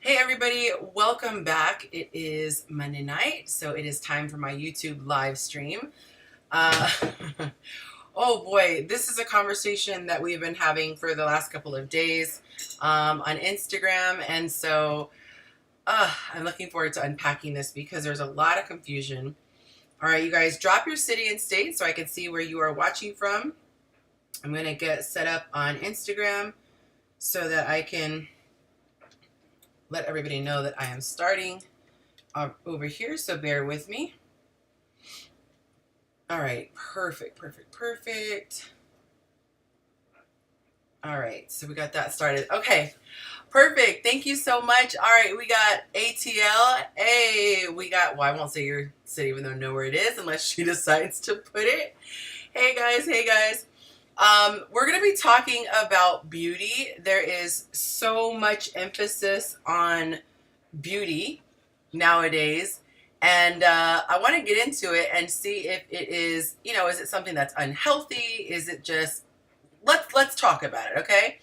Hey everybody, welcome back. It is Monday night, so it is time for my YouTube live stream. Uh, oh boy, this is a conversation that we've been having for the last couple of days on Instagram, and so I'm looking forward to unpacking this because there's a lot of confusion. All right, you guys, drop your city and state so I can see where you are watching from. I'm going to get set up on Instagram so that I can let everybody know that I am starting over here, so bear with me. All right, perfect. All right, so we got that started. Okay, perfect. Thank you so much. All right, we got ATL. Hey, we got, well, I won't say your city even though I know where it is unless she decides to put it. Hey guys. We're going to be talking about beauty. There is so much emphasis on beauty nowadays, and I want to get into it and see if it is, is it something that's unhealthy? Is it just, let's talk about it, okay?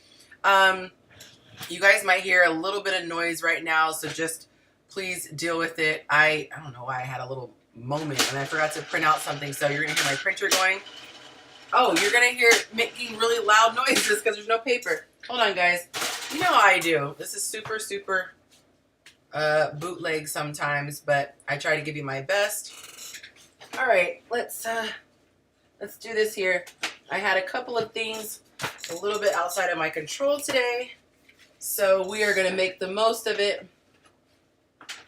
You guys might hear a little bit of noise right now, so just please deal with it. I don't know why I had a little moment and I forgot to print out something, so you're going to hear my printer going. Oh, you're going to hear it making really loud noises because there's no paper. Hold on, guys. You know how I do. This is super bootleg sometimes, but I try to give you my best. All right, let's do this here. I had a couple of things a little bit outside of my control today, so we are going to make the most of it,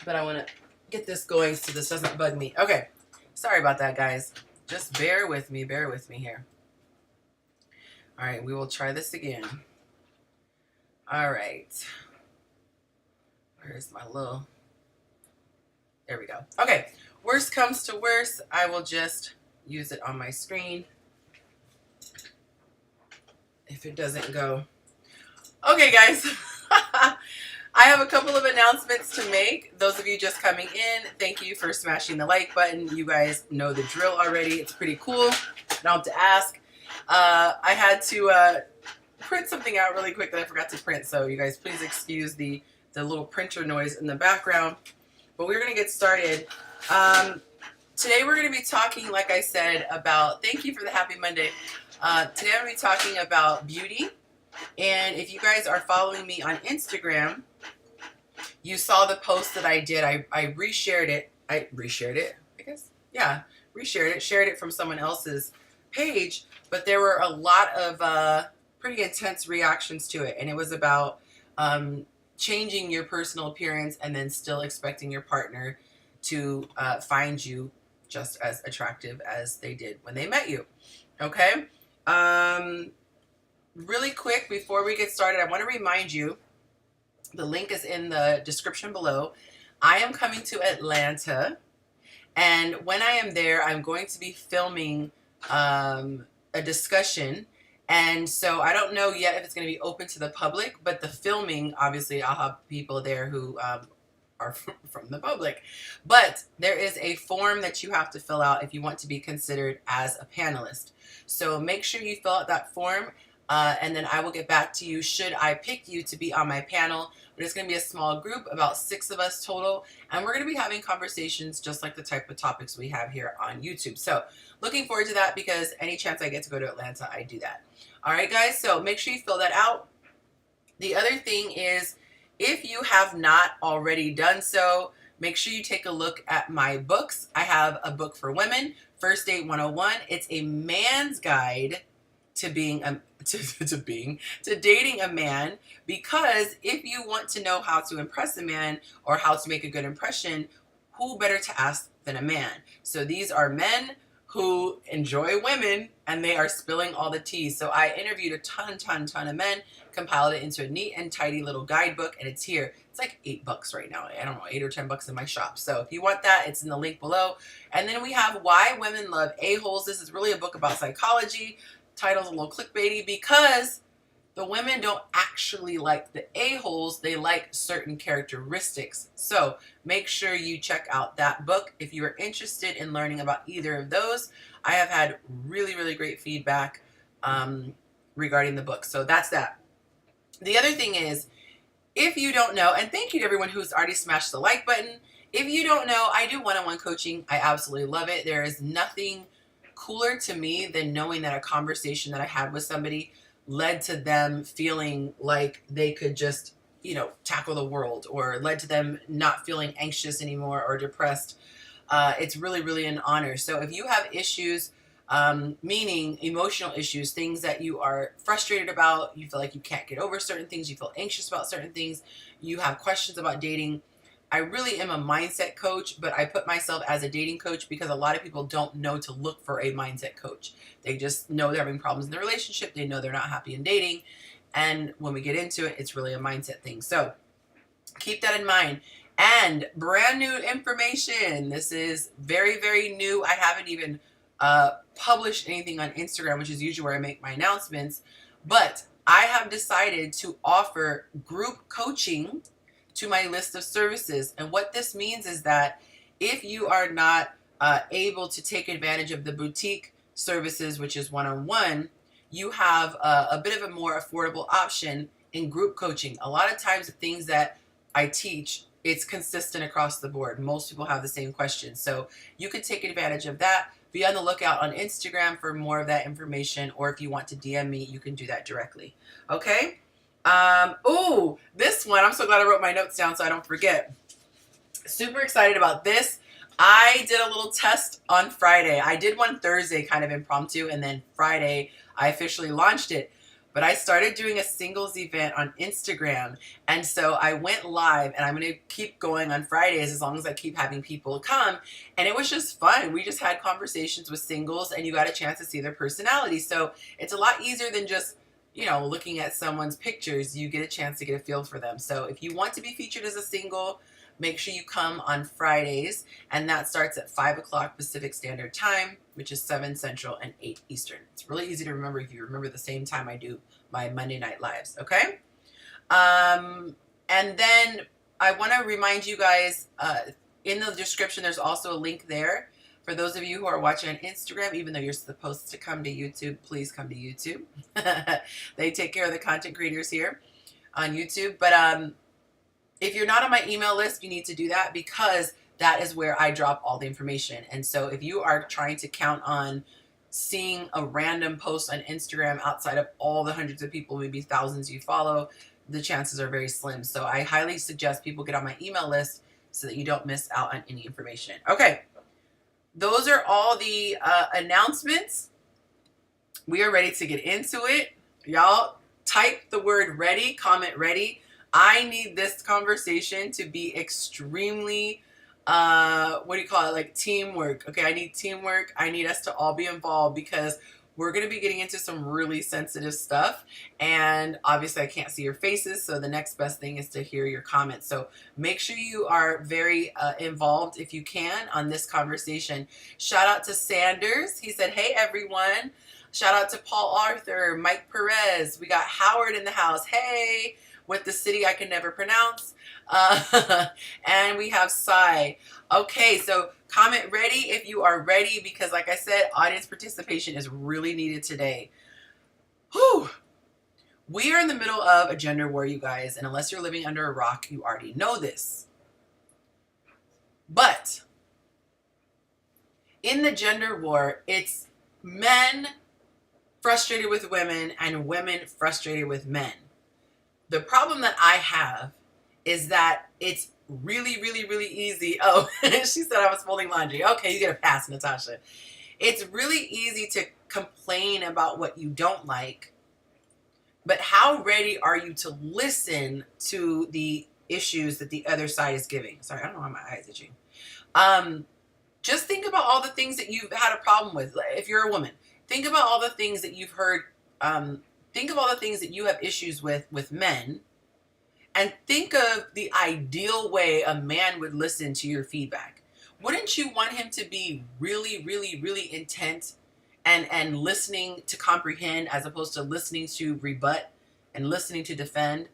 but I want to get this going so this doesn't bug me. Okay, sorry about that, guys. Just bear with me here. All right, we will try this again. All right. Where's my little, there we go. Okay, worst comes to worst, I will just use it on my screen if it doesn't go. Okay, guys. I have a couple of announcements to make. Those of you just coming in, thank you for smashing the like button. You guys know the drill already. It's pretty cool. I don't have to ask. I had to print something out really quick that I forgot to print, so you guys please excuse the little printer noise in the background. But we're going to get started. Today we're going to be talking, like I said, about, thank you for the happy Monday. Today I'm going to be talking about beauty. And if you guys are following me on Instagram, you saw the post that I did. I reshared it. Shared it from someone else's page, but there were a lot of pretty intense reactions to it. And it was about changing your personal appearance and then still expecting your partner to find you just as attractive as they did when they met you. Okay? Really quick, before we get started, I want to remind you, the link is in the description below. I am coming to Atlanta, and when I am there, I'm going to be filming a discussion. And so I don't know yet if it's going to be open to the public, but the filming, obviously, I'll have people there who are from the public. But there is a form that you have to fill out if you want to be considered as a panelist. So make sure you fill out that form. And then I will get back to you should I pick you to be on my panel. But it's going to be a small group, about 6 of us total. And we're going to be having conversations just like the type of topics we have here on YouTube. So looking forward to that, because any chance I get to go to Atlanta, I do that. All right, guys, so make sure you fill that out. The other thing is, if you have not already done so, make sure you take a look at my books. I have a book for women, First Date 101. It's a man's guide to being to dating a man, because if you want to know how to impress a man or how to make a good impression, who better to ask than a man? So these are men who enjoy women, and they are spilling all the tea. So I interviewed a ton of men, compiled it into a neat and tidy little guidebook, and it's here. It's like $8 right now. I don't know, 8 or 10 bucks in my shop. So if you want that, it's in the link below. And then we have Why Women Love A-Holes. This is really a book about psychology. Title's a little clickbaity because the women don't actually like the a-holes. They like certain characteristics. So make sure you check out that book if you are interested in learning about either of those. I have had really great feedback regarding the book. So that's that. The other thing is, if you don't know, and thank you to everyone who's already smashed the like button. If you don't know, I do one-on-one coaching. I absolutely love it. There is nothing cooler to me than knowing that a conversation that I had with somebody led to them feeling like they could just, you know, tackle the world, or led to them not feeling anxious anymore or depressed. It's really, really an honor. So if you have issues, meaning emotional issues, things that you are frustrated about, you feel like you can't get over certain things, you feel anxious about certain things, you have questions about dating, I really am a mindset coach, but I put myself as a dating coach because a lot of people don't know to look for a mindset coach. They just know they're having problems in their relationship. They know they're not happy in dating. And when we get into it, it's really a mindset thing. So keep that in mind. And brand new information. This is very, very new. I haven't even published anything on Instagram, which is usually where I make my announcements. But I have decided to offer group coaching to my list of services. And what this means is that if you are not able to take advantage of the boutique services, which is one-on-one, you have a bit of a more affordable option in group coaching. A lot of times the things that I teach, it's consistent across the board. Most people have the same questions. So you could take advantage of that. Be on the lookout on Instagram for more of that information, or if you want to DM me, you can do that directly. Okay? Oh, this one, I'm so glad I wrote my notes down so I don't forget. Super excited about this. I did a little test on Friday. I did one Thursday, kind of impromptu, and then Friday I officially launched it. But I started doing a singles event on Instagram, and so I went live, and I'm going to keep going on Fridays as long as I keep having people come. And it was just fun. We just had conversations with singles, and you got a chance to see their personality. So it's a lot easier than just, you know, looking at someone's pictures. You get a chance to get a feel for them. So if you want to be featured as a single, make sure you come on Fridays, and that starts at 5 o'clock Pacific Standard Time, which is 7 Central and 8 Eastern. It's really easy to remember if you remember the same time I do my Monday Night Lives, okay? And then I want to remind you guys, in the description, there's also a link there. For those of you who are watching on Instagram, even though you're supposed to come to YouTube, please come to YouTube. They take care of the content creators here on YouTube. But if you're not on my email list, you need to do that, because that is where I drop all the information. And so if you are trying to count on seeing a random post on Instagram outside of all the hundreds of people, maybe thousands you follow, the chances are very slim. So I highly suggest people get on my email list so that you don't miss out on any information. Okay. Those are all the announcements. We are ready to get into it. Y'all type the word ready, comment ready. I need this conversation to be extremely, what do you call it? Like teamwork. Okay, I need teamwork. I need us to all be involved, because we're going to be getting into some really sensitive stuff. And obviously I can't see your faces, so the next best thing is to hear your comments. So make sure you are very involved if you can on this conversation. Shout out to Sanders. He said, hey, everyone. Shout out to Paul Arthur, Mike Perez. We got Howard in the house. Hey, with the city I can never pronounce. And we have Sai. Okay, so comment ready if you are ready, because like I said, audience participation is really needed today. Whew. We are in the middle of a gender war, you guys, and unless you're living under a rock, you already know this. But in the gender war, it's men frustrated with women and women frustrated with men. The problem that I have is that it's really, really, really easy. Oh, she said I was folding laundry. Okay, you get a pass, Natasha. It's really easy to complain about what you don't like, but how ready are you to listen to the issues that the other side is giving? Sorry, I don't know why my eye is itching. Just think about all the things that you've had a problem with. If you're a woman, think about all the things that you've heard. Think of all the things that you have issues with men, and think of the ideal way a man would listen to your feedback. Wouldn't you want him to be really, really, really intent and listening to comprehend, as opposed to listening to rebut and listening to defend?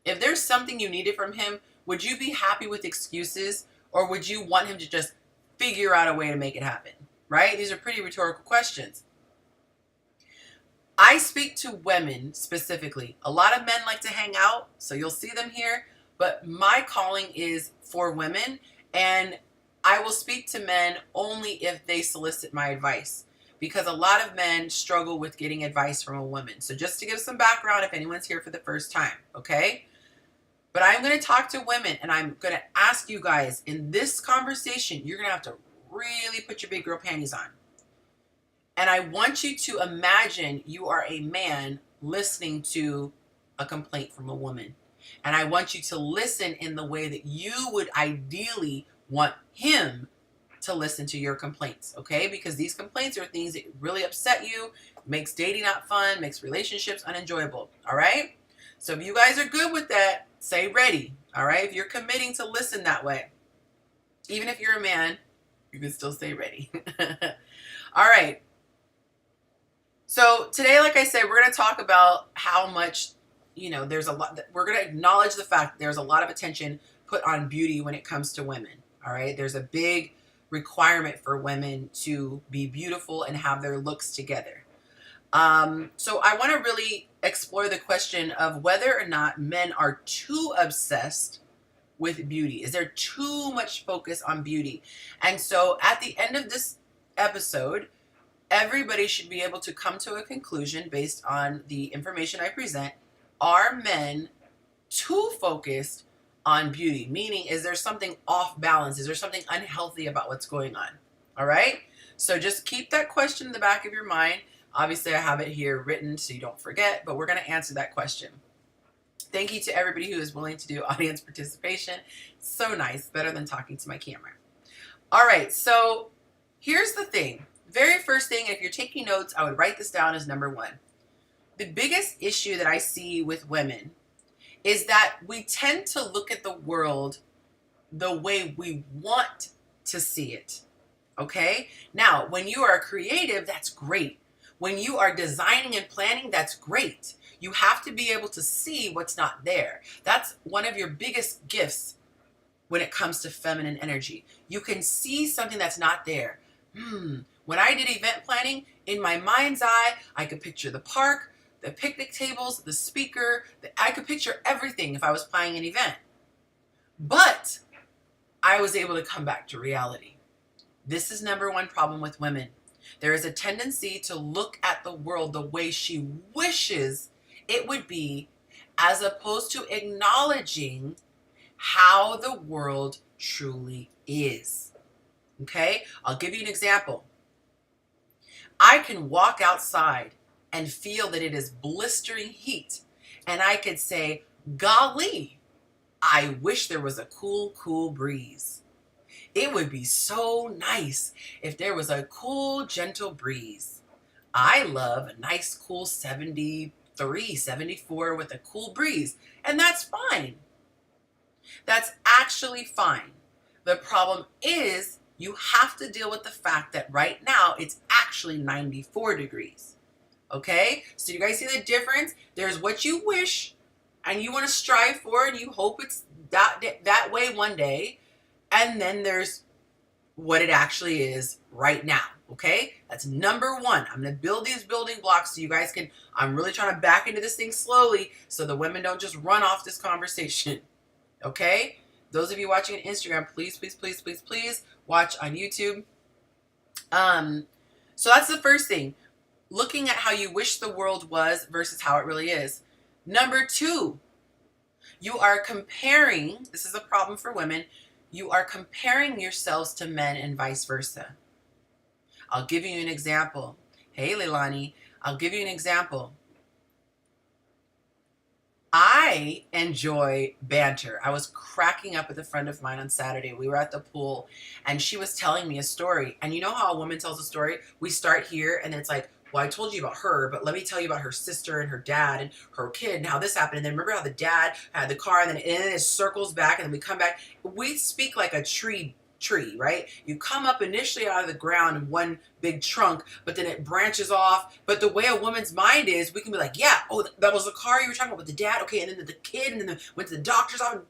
If there's something you needed from him, would you be happy with excuses, or would you want him to just figure out a way to make it happen? Right? These are pretty rhetorical questions. I speak to women specifically. A lot of men like to hang out, so you'll see them here, but my calling is for women, and I will speak to men only if they solicit my advice, because a lot of men struggle with getting advice from a woman. So just to give some background, if anyone's here for the first time, okay? But I'm going to talk to women, and I'm going to ask you guys, in this conversation, you're going to have to really put your big girl panties on. And I want you to imagine you are a man listening to a complaint from a woman. And I want you to listen in the way that you would ideally want him to listen to your complaints, okay? Because these complaints are things that really upset you, makes dating not fun, makes relationships unenjoyable, all right? So if you guys are good with that, say ready, all right? If you're committing to listen that way, even if you're a man, you can still say ready. All right. So today, like I said, we're going to talk about how much, there's a lot, we're going to acknowledge the fact that there's a lot of attention put on beauty when it comes to women. All right. There's a big requirement for women to be beautiful and have their looks together. So I want to really explore the question of whether or not men are too obsessed with beauty. Is there too much focus on beauty? And so at the end of this episode, everybody should be able to come to a conclusion based on the information I present. Are men too focused on beauty? Meaning, is there something off balance? Is there something unhealthy about what's going on? All right? So just keep that question in the back of your mind. Obviously, I have it here written so you don't forget, but we're going to answer that question. Thank you to everybody who is willing to do audience participation. So nice. Better than talking to my camera. All right. So here's the thing. Very first thing, if you're taking notes, I would write this down as number one. The biggest issue that I see with women is that we tend to look at the world the way we want to see it. Okay? Now, when you are a creative, that's great. When you are designing and planning, that's great. You have to be able to see what's not there. That's one of your biggest gifts when it comes to feminine energy. You can see something that's not there. When I did event planning, in my mind's eye, I could picture the park, the picnic tables, the speaker. I could picture everything if I was planning an event. But I was able to come back to reality. This is number one problem with women. There is a tendency to look at the world the way she wishes it would be, as opposed to acknowledging how the world truly is. Okay? I'll give you an example. I can walk outside and feel that it is blistering heat, and I could say, golly, I wish there was a cool breeze. It would be so nice if there was a cool, gentle breeze. I love a nice, cool 73, 74 with a cool breeze, and that's fine. That's actually fine. The problem is you have to deal with the fact that right now it's actually 94 degrees. Okay? So you guys see the difference? There's what you wish and you want to strive for and you hope it's that way one day. And then there's what it actually is right now. Okay? That's number one. I'm going to build these building blocks so you guys can, I'm really trying to back into this thing slowly so the women don't just run off this conversation. Okay? Those of you watching on Instagram, please watch on YouTube. So that's the first thing. Looking at how you wish the world was versus how it really is. Number two, you are comparing, this is a problem for women, you are comparing yourselves to men and vice versa. I'll give you an example. Hey, Leilani, I'll give you an example. I enjoy banter. I was cracking up with a friend of mine on Saturday. We were at the pool and she was telling me a story. And you know how a woman tells a story? We start here and it's like, well, I told you about her, but let me tell you about her sister and her dad and her kid and how this happened. And then remember how the dad had the car and then it circles back and then we come back. We speak like a tree, right? You come up initially out of the ground in one big trunk, but then it branches off. But the way a woman's mind is, we can be like, yeah, oh, that was the car you were talking about with the dad. Okay, and then the kid, and then went to the doctor's office,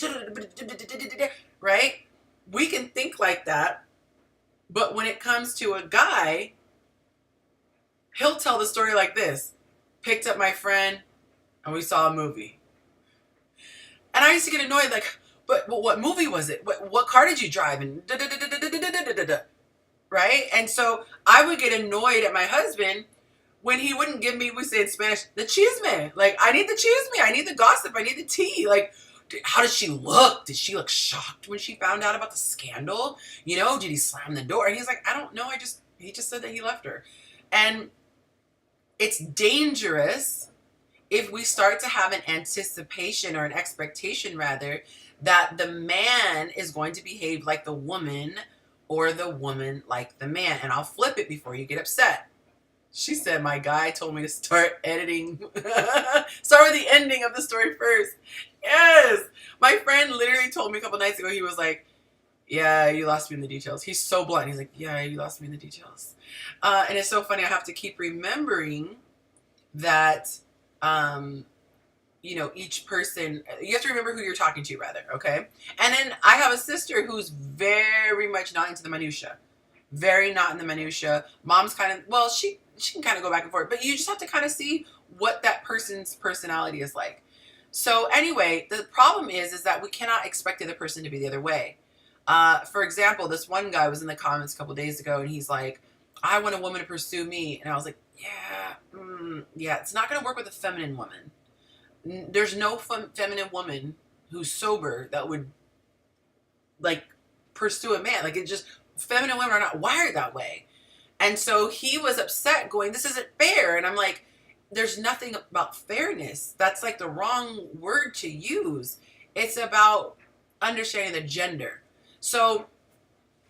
right? We can think like that. But when it comes to a guy, he'll tell the story like this. picked up my friend, and we saw a movie. And I used to get annoyed, like, but what movie was it? What car did you drive? And right? And so I would get annoyed at my husband when he wouldn't give me, we say in Spanish, the chisme. Like, I need the chisme. I need the gossip. I need the tea. Like, how did she look? Did she look shocked when she found out about the scandal? You know, did he slam the door? And he's like, I don't know. He just said that he left her. And it's dangerous if we start to have an anticipation, or an expectation rather, that the man is going to behave like the woman, or the woman like the man. And I'll flip it before you get upset. She said my guy told me to start editing. Start with the ending of the story first. Yes. My friend literally told me a couple nights ago, he was like, yeah, you lost me in the details. He's so blunt. He's like, yeah, you lost me in the details. And it's so funny. I have to keep remembering that, you know, each person, you have to remember who you're talking to, rather, okay? And then I have a sister who's very much not into the minutia. Very not in the minutia. Mom's kind of, well, she can kind of go back and forth, but you just have to kind of see what that person's personality is like. So anyway, the problem is that we cannot expect the other person to be the other way. For example, this one guy was in the comments a couple days ago, and he's like, I want a woman to pursue me. And I was like, yeah, it's not going to work with a feminine woman. There's no feminine woman who's sober that would, like, pursue a man. Like, it just, feminine women are not wired that way. And so he was upset, going, this isn't fair. And I'm like, there's nothing about fairness. That's like the wrong word to use. It's about understanding the gender. So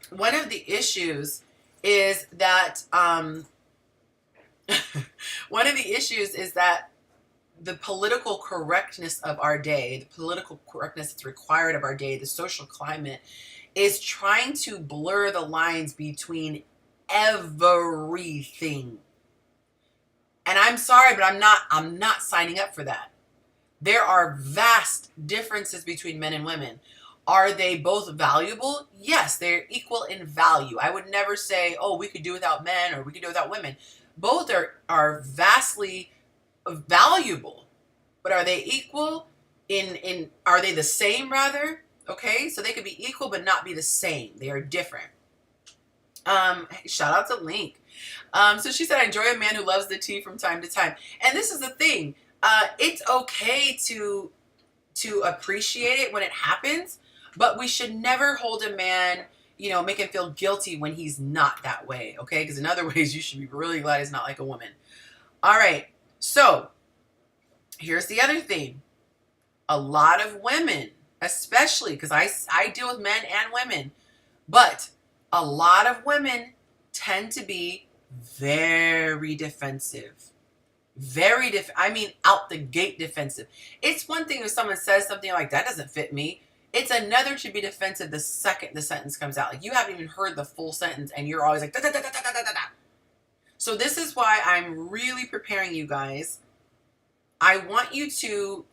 one of the issues is that the political correctness of our day, the political correctness that's required of our day, the social climate, is trying to blur the lines between everything. And I'm sorry, but I'm not signing up for that. There are vast differences between men and women. Are they both valuable? Yes, they're equal in value. I would never say, oh, we could do without men or we could do without women. Both are vastly valuable. But are they equal are they the same rather? Okay, so they could be equal but not be the same. They are different. Shout out to Link. So she said, I enjoy a man who loves the tea from time to time. And this is the thing. It's okay to appreciate it when it happens, but we should never hold a man, you know, make him feel guilty when he's not that way. Okay, because in other ways you should be really glad he's not like a woman. All right, so here's the other thing. A lot of women, especially because I deal with men and women, but a lot of women tend to be very defensive. I mean, out the gate defensive. It's one thing if someone says something like, that doesn't fit me. It's another to be defensive the second the sentence comes out. Like, you haven't even heard the full sentence and you're always like, da, da, da, da, da, da, da. So this is why I'm really preparing you guys. I want you to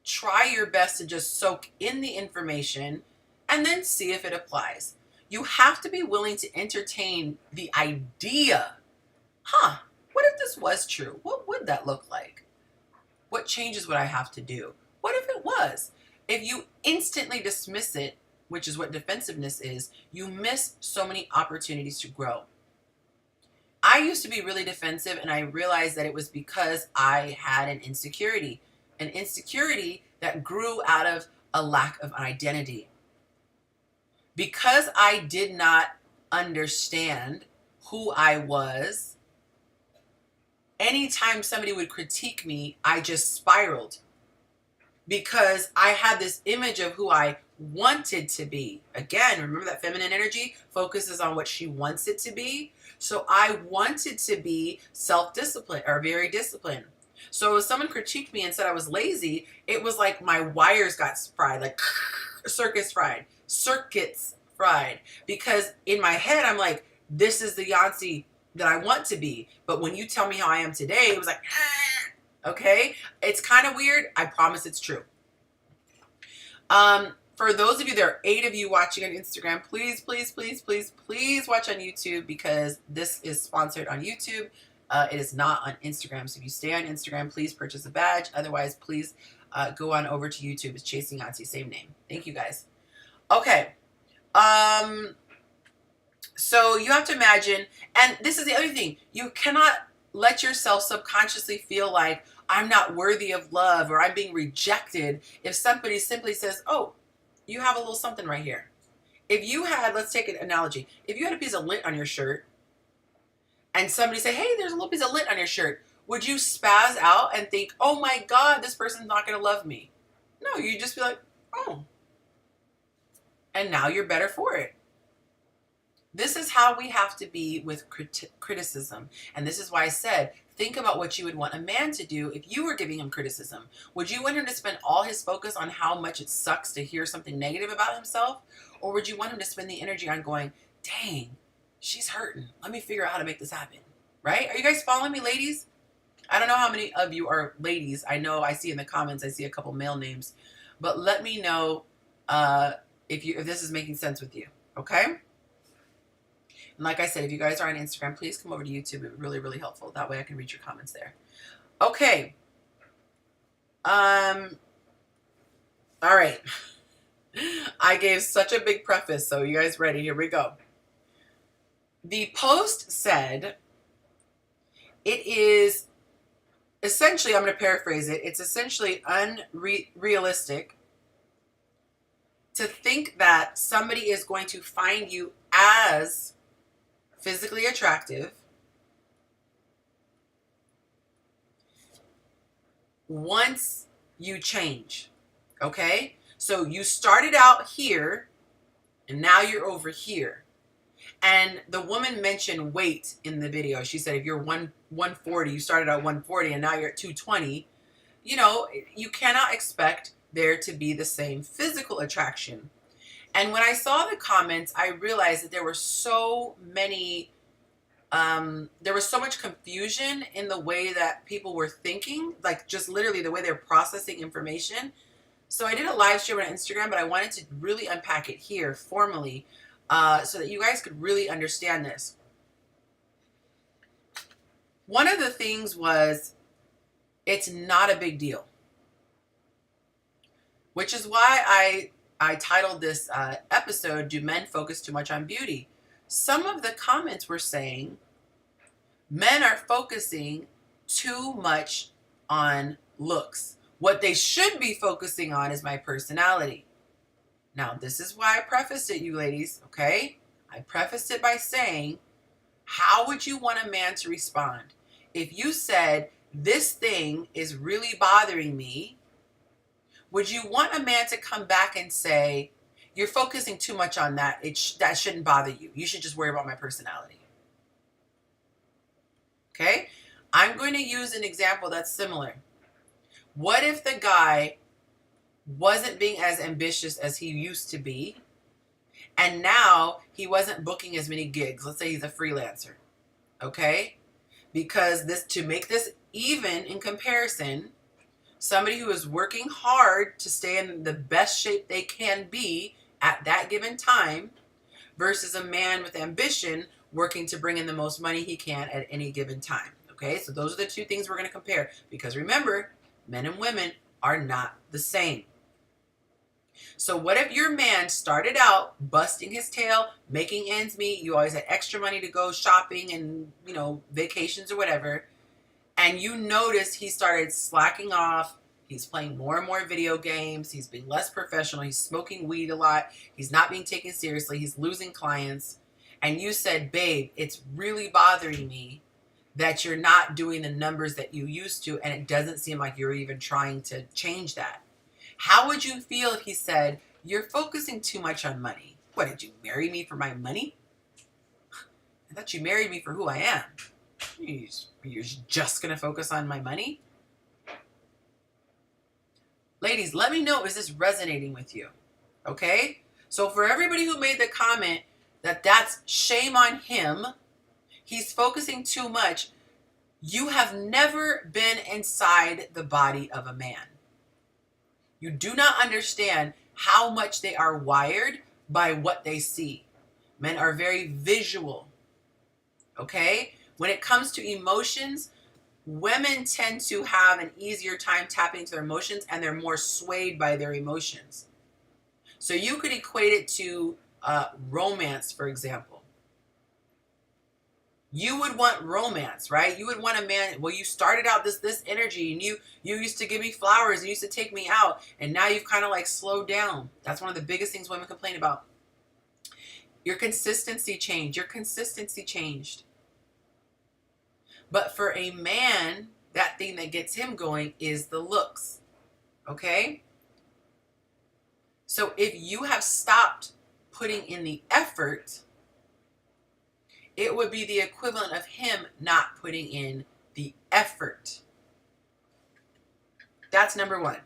try your best to just soak in the information and then see if it applies. You have to be willing to entertain the idea. What if this was true? What would that look like? What changes would I have to do? What if it was? If you instantly dismiss it, which is what defensiveness is, you miss so many opportunities to grow. I used to be really defensive, and I realized that it was because I had an insecurity that grew out of a lack of identity. Because I did not understand who I was, anytime somebody would critique me, I just spiraled. Because I had this image of who I wanted to be. Again, remember that feminine energy focuses on what she wants it to be. So I wanted to be self-disciplined or very disciplined. So if someone critiqued me and said I was lazy, it was like my wires got fried, like circuits fried. Because in my head, I'm like, this is the Yonci that I want to be. But when you tell me how I am today, it was like, okay? It's kind of weird. I promise it's true. For those of you, there are 8 of you watching on Instagram, please watch on YouTube, because this is sponsored on YouTube. It is not on Instagram. So if you stay on Instagram, please purchase a badge. Otherwise, please go on over to YouTube. It's Chasing Yonci, same name. Thank you guys. Okay. So you have to imagine, and this is the other thing, you cannot let yourself subconsciously feel like I'm not worthy of love or I'm being rejected if somebody simply says, oh, you have a little something right here. If you had, let's take an analogy. If you had a piece of lint on your shirt and somebody say, hey, there's a little piece of lint on your shirt, would you spaz out and think, oh my God, this person's not going to love me? No, you'd just be like, oh. And now you're better for it. This is how we have to be with criticism. And this is why I said, think about what you would want a man to do if you were giving him criticism. Would you want him to spend all his focus on how much it sucks to hear something negative about himself? Or would you want him to spend the energy on going, dang, she's hurting. Let me figure out how to make this happen. Right? Are you guys following me, ladies? I don't know how many of you are ladies. I know I see in the comments, I see a couple male names. But let me know if this is making sense with you. Okay? And like I said, if you guys are on Instagram, please come over to YouTube. It would be really, really helpful. That way I can read your comments there. Okay. All right. I gave such a big preface, so you guys ready? Here we go. The post said, it is essentially, I'm going to paraphrase it, it's essentially unrealistic to think that somebody is going to find you as physically attractive once you change. Okay? So you started out here and now you're over here. And the woman mentioned weight in the video. She said if you're 140, you started at 140 and now you're at 220, you know, you cannot expect there to be the same physical attraction. And when I saw the comments, I realized that there were so many, there was so much confusion in the way that people were thinking, like just literally the way they're processing information. So I did a live stream on Instagram, but I wanted to really unpack it here formally so that you guys could really understand this. One of the things was, it's not a big deal, which is why I titled this episode, Do Men Focus Too Much on Beauty? Some of the comments were saying men are focusing too much on looks. What they should be focusing on is my personality. Now, this is why I prefaced it, you ladies, okay? I prefaced it by saying, how would you want a man to respond? If you said, this thing is really bothering me, would you want a man to come back and say, you're focusing too much on that. That shouldn't bother you. You should just worry about my personality. Okay? I'm going to use an example that's similar. What if the guy wasn't being as ambitious as he used to be, and now he wasn't booking as many gigs? Let's say he's a freelancer. Okay? Because to make this even in comparison, somebody who is working hard to stay in the best shape they can be at that given time versus a man with ambition working to bring in the most money he can at any given time. Okay, so those are the two things we're going to compare, because remember, men and women are not the same. So what if your man started out busting his tail, making ends meet, you always had extra money to go shopping and, you know, vacations or whatever, and you notice he started slacking off, he's playing more and more video games, he's being less professional, he's smoking weed a lot, he's not being taken seriously, he's losing clients, and you said, babe, it's really bothering me that you're not doing the numbers that you used to, and it doesn't seem like you're even trying to change that. How would you feel if he said, you're focusing too much on money? What, did you marry me for my money? I thought you married me for who I am. You're just going to focus on my money? Ladies, let me know, is this resonating with you? Okay? So for everybody who made the comment that that's shame on him, he's focusing too much, you have never been inside the body of a man. You do not understand how much they are wired by what they see. Men are very visual. Okay? When it comes to emotions, women tend to have an easier time tapping into their emotions, and they're more swayed by their emotions. So you could equate it to romance, for example. You would want romance, right? You would want a man, well, you started out this energy, and you used to give me flowers, and you used to take me out, and now you've kind of like slowed down. That's one of the biggest things women complain about. Your consistency changed. Your consistency changed. But for a man, that thing that gets him going is the looks. Okay? So if you have stopped putting in the effort, it would be the equivalent of him not putting in the effort. That's number one.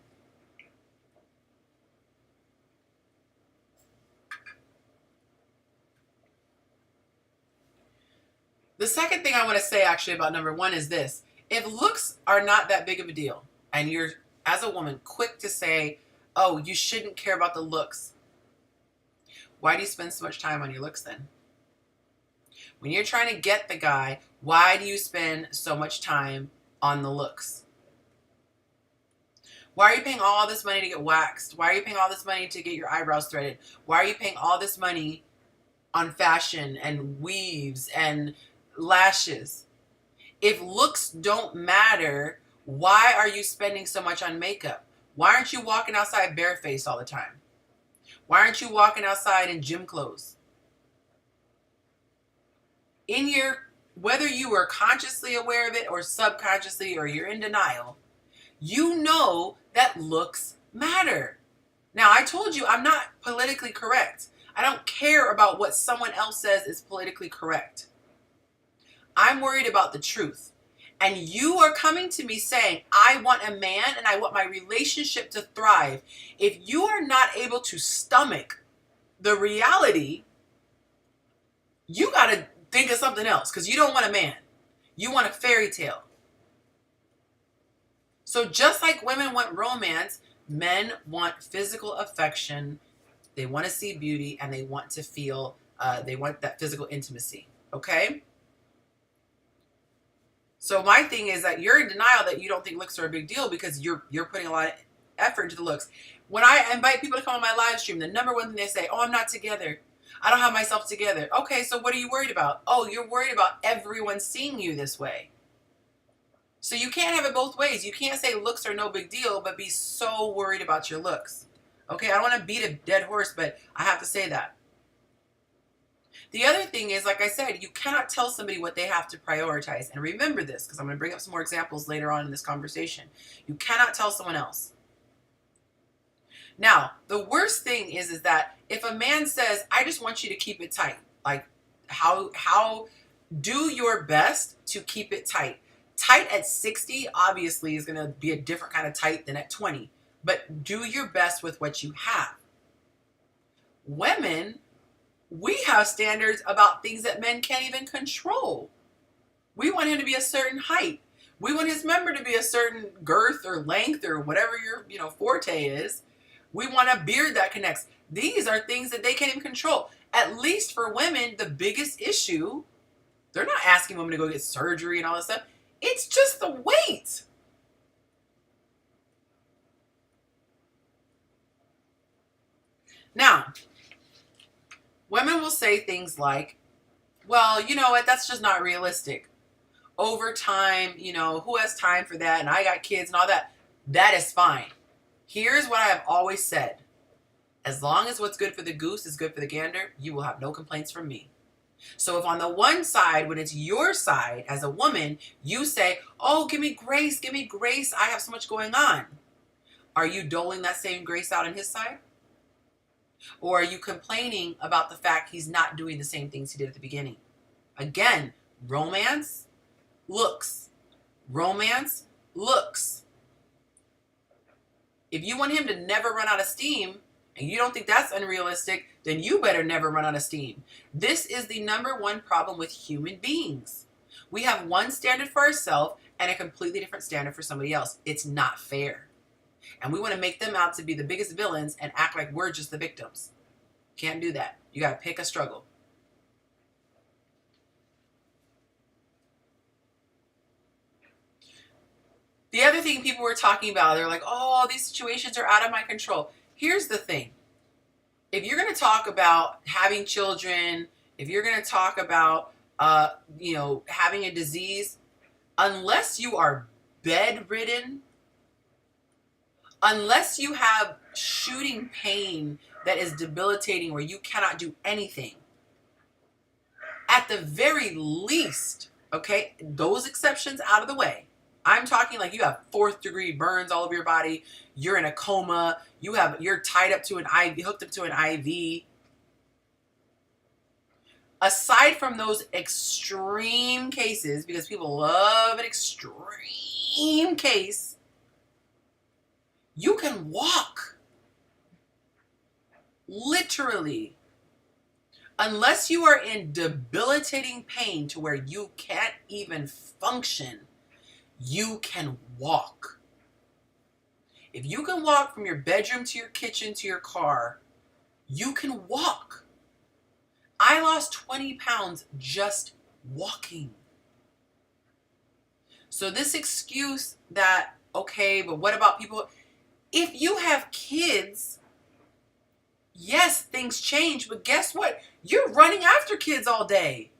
The second thing I want to say actually about number one is this. If looks are not that big of a deal, and you're, as a woman, quick to say, oh, you shouldn't care about the looks, why do you spend so much time on your looks then? When you're trying to get the guy, why do you spend so much time on the looks? Why are you paying all this money to get waxed? Why are you paying all this money to get your eyebrows threaded? Why are you paying all this money on fashion and weaves and lashes? If looks don't matter, why are you spending so much on makeup? Why aren't you walking outside barefaced all the time? Why aren't you walking outside in gym clothes? Whether you are consciously aware of it or subconsciously, or you're in denial, you know that looks matter. Now, I told you I'm not politically correct. I don't care about what someone else says is politically correct. I'm worried about the truth. And you are coming to me saying, I want a man and I want my relationship to thrive. If you are not able to stomach the reality, you got to think of something else, because you don't want a man. You want a fairy tale. So just like women want romance, men want physical affection. They want to see beauty, and they want to feel, they want that physical intimacy. Okay? So my thing is that you're in denial that you don't think looks are a big deal, because you're putting a lot of effort into the looks. When I invite people to come on my live stream, the number one thing they say, oh, I'm not together. I don't have myself together. Okay, so what are you worried about? Oh, you're worried about everyone seeing you this way. So you can't have it both ways. You can't say looks are no big deal, but be so worried about your looks. Okay, I don't want to beat a dead horse, but I have to say that. The other thing is, like I said, you cannot tell somebody what they have to prioritize. And remember this, because I'm going to bring up some more examples later on in this conversation. You cannot tell someone else. Now, the worst thing is that if a man says, I just want you to keep it tight, like how do your best to keep it tight. Tight at 60 obviously is going to be a different kind of tight than at 20, but do your best with what you have. Women, we have standards about things that men can't even control. We want him to be a certain height. We want his member to be a certain girth or length or whatever your forte is. We want a beard that connects. These are things that they can't even control. At least for women, the biggest issue, they're not asking women to go get surgery and all this stuff. It's just the weight. Now, women will say things like, well, you know what, that's just not realistic. Over time, who has time for that? And I got kids and all that. That is fine. Here's what I have always said. As long as what's good for the goose is good for the gander, you will have no complaints from me. So if on the one side, when it's your side as a woman, you say, oh, give me grace, I have so much going on. Are you doling that same grace out on his side? Or are you complaining about the fact he's not doing the same things he did at the beginning? Again, romance, looks. Romance, looks. If you want him to never run out of steam, and you don't think that's unrealistic, then you better never run out of steam. This is the number one problem with human beings. We have one standard for ourselves and a completely different standard for somebody else. It's not fair. And we want to make them out to be the biggest villains and act like we're just the victims. Can't do that. You got to pick a struggle. The other thing people were talking about, they're like, oh, these situations are out of my control. Here's the thing. If you're going to talk about having children, if you're going to talk about, having a disease, unless you are bedridden, unless you have shooting pain that is debilitating where you cannot do anything, at the very least, okay, those exceptions out of the way. I'm talking like you have 4th-degree burns all over your body. You're in a coma. You're tied up to an IV, hooked up to an IV. Aside from those extreme cases, because people love an extreme case, you can walk. Literally. Unless you are in debilitating pain to where you can't even function, you can walk. If you can walk from your bedroom to your kitchen to your car, you can walk. I lost 20 pounds just walking. So this excuse that, okay, but what about people? If you have kids, yes, things change, but guess what? You're running after kids all day.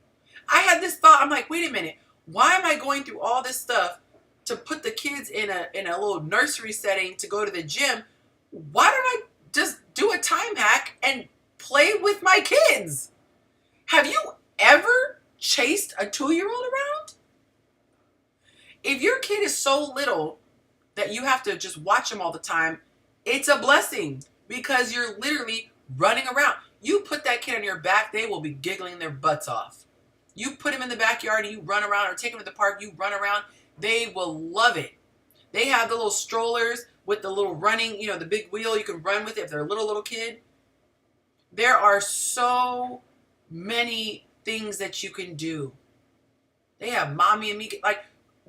I had this thought, I'm like, wait a minute, why am I going through all this stuff to put the kids in a little nursery setting to go to the gym? Why don't I just do a time hack and play with my kids? Have you ever chased a 2-year-old around? If your kid is so little that you have to just watch them all the time, it's a blessing because you're literally running around. You put that kid on your back, they will be giggling their butts off. You put them in the backyard and you run around, or take them to the park, you run around, they will love it. They have the little strollers with the little running, the big wheel you can run with it if they're a little kid. There are so many things that you can do. They have mommy and me. Like,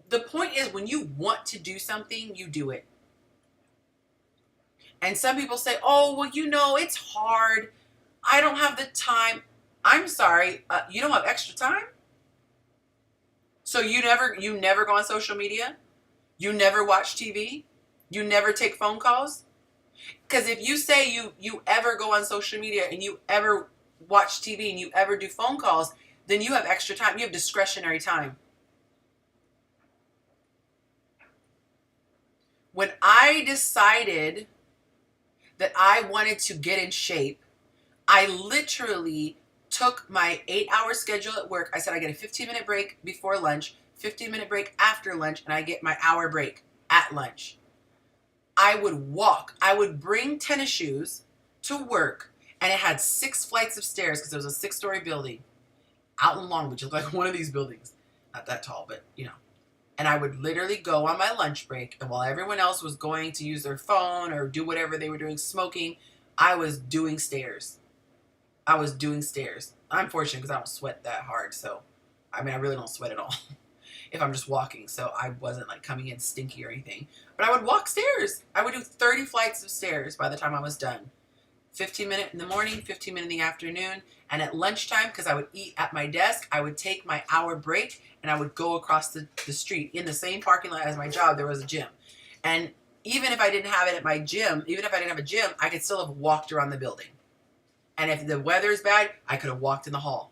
the point is, when you want to do something, you do it. And some people say, oh, well, it's hard. I don't have the time. I'm sorry. You don't have extra time? So you never go on social media? You never watch TV? You never take phone calls? Because if you say you ever go on social media and you ever watch TV and you ever do phone calls, then you have extra time. You have discretionary time. When I decided that I wanted to get in shape, I literally took my 8-hour schedule at work. I said I get a 15-minute break before lunch, 15-minute break after lunch, and I get my hour break at lunch. I would walk. I would bring tennis shoes to work, and it had 6 flights of stairs because it was a 6-story building out in Long Beach. It looked like one of these buildings. Not that tall, but And I would literally go on my lunch break, and while everyone else was going to use their phone or do whatever they were doing, smoking, I was doing stairs. I'm fortunate because I don't sweat that hard, so I really don't sweat at all if I'm just walking, so I wasn't like coming in stinky or anything. But I would walk stairs. I would do 30 flights of stairs by the time I was done. 15-minute in the morning, 15-minute in the afternoon, and at lunchtime, because I would eat at my desk, I would take my hour break and I would go across the street. In the same parking lot as my job, there was a gym. And even if I didn't have it at my gym, even if I didn't have a gym, I could still have walked around the building. And if the weather's bad, I could have walked in the hall.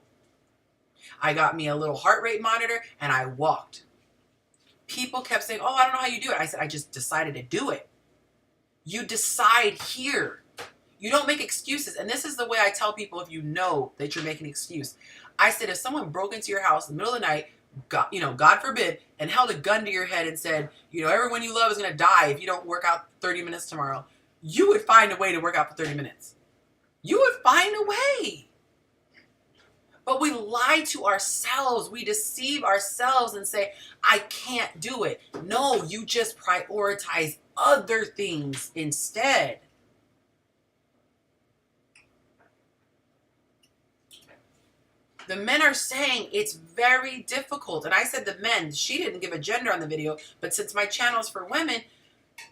I got me a little heart rate monitor and I walked. People kept saying, oh, I don't know how you do it. I said, I just decided to do it. You decide here. You don't make excuses. And this is the way I tell people if you know that you're making an excuse. I said, if someone broke into your house in the middle of the night, God forbid, and held a gun to your head and said, everyone you love is going to die if you don't work out 30 minutes tomorrow, you would find a way to work out for 30 minutes. You would find a way. But we lie to ourselves. We deceive ourselves and say, I can't do it. No, you just prioritize other things instead. The men are saying it's very difficult. And I said the men, she didn't give a gender on the video, but since my channel is for women,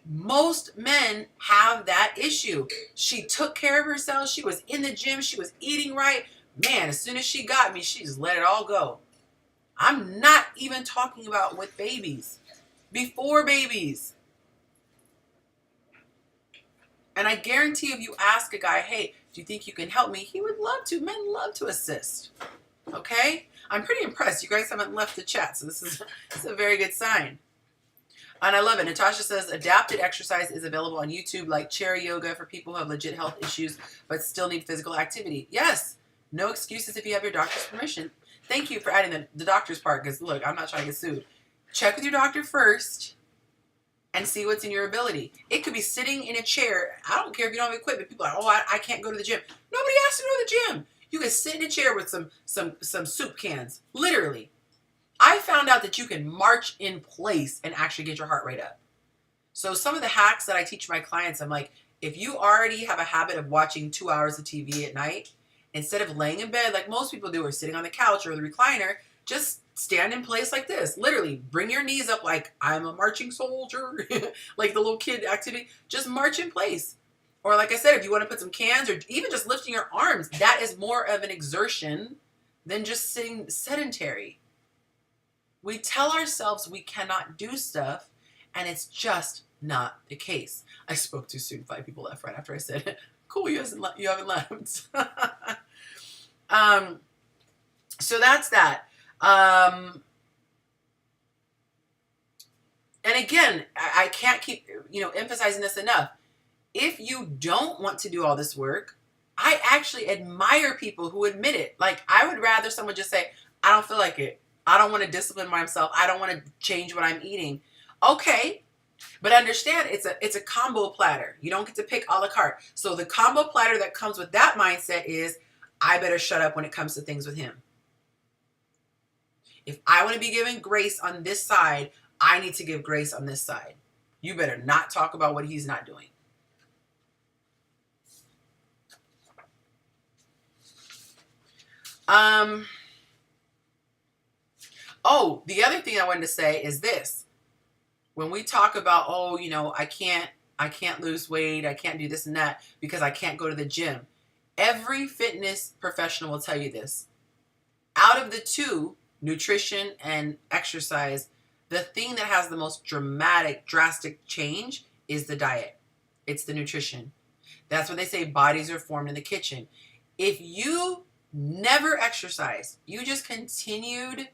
most men have that issue. She took care of herself. She was in the gym. She was eating right. Man, as soon as she got me, she just let it all go. I'm not even talking about with babies. before babies. And I guarantee if you ask a guy, hey, do you think you can help me? He would love to. Men love to assist. Okay? I'm pretty impressed. You guys haven't left the chat, so this is a very good sign. And I love it. Natasha says, adapted exercise is available on YouTube, like chair yoga for people who have legit health issues but still need physical activity. Yes. No excuses if you have your doctor's permission. Thank you for adding the doctor's part, because look, I'm not trying to get sued. Check with your doctor first and see what's in your ability. It could be sitting in a chair. I don't care if you don't have equipment. People are like, oh, I can't go to the gym. Nobody asked you to go to the gym. You can sit in a chair with some soup cans. Literally. I found out that you can march in place and actually get your heart rate up. So some of the hacks that I teach my clients, I'm like, if you already have a habit of watching 2 hours of TV at night, instead of laying in bed like most people do or sitting on the couch or the recliner, just stand in place like this. Literally, bring your knees up like I'm a marching soldier, like the little kid activity. Just march in place. Or like I said, if you want to put some cans or even just lifting your arms, that is more of an exertion than just sitting sedentary. We tell ourselves we cannot do stuff, and it's just not the case. I spoke too soon. 5 people left right after I said, cool, you haven't left. So that's that. And again, I can't keep, emphasizing this enough. If you don't want to do all this work, I actually admire people who admit it. Like, I would rather someone just say, I don't feel like it. I don't want to discipline myself. I don't want to change what I'm eating. Okay. But understand, it's a combo platter. You don't get to pick a la carte. So the combo platter that comes with that mindset is, I better shut up when it comes to things with him. If I want to be given grace on this side, I need to give grace on this side. You better not talk about what he's not doing. Oh, the other thing I wanted to say is this. When we talk about, I can't lose weight, I can't do this and that because I can't go to the gym. Every fitness professional will tell you this. Out of the two, nutrition and exercise, the thing that has the most drastic change is the diet. It's the nutrition. That's what they say, bodies are formed in the kitchen. If you never exercised, you just continued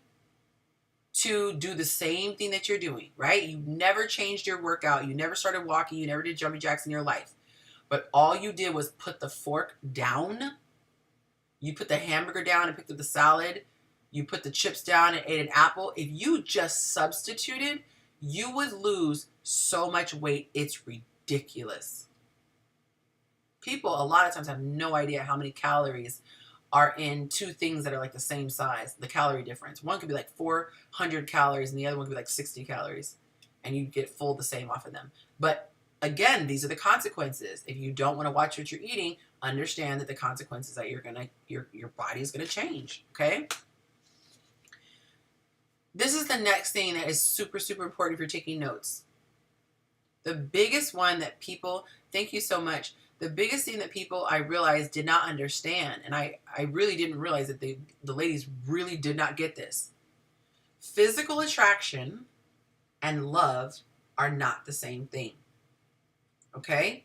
to do the same thing that you're doing, right? You never changed your workout. You never started walking. You never did jumping jacks in your life. But all you did was put the fork down. You put the hamburger down and picked up the salad. You put the chips down and ate an apple. If you just substituted, you would lose so much weight. It's ridiculous. People a lot of times have no idea how many calories are in two things that are like the same size, the calorie difference. One could be like 400 calories and the other one could be like 60 calories. And you get full the same off of them. But again, these are the consequences. If you don't want to watch what you're eating, understand that the consequences that your body is going to change. Okay? This is the next thing that is super, super important if you're taking notes. The biggest one that people, thank you so much. The biggest thing that people I realized did not understand, and I really didn't realize that the ladies really did not get this. Physical attraction and love are not the same thing. Okay?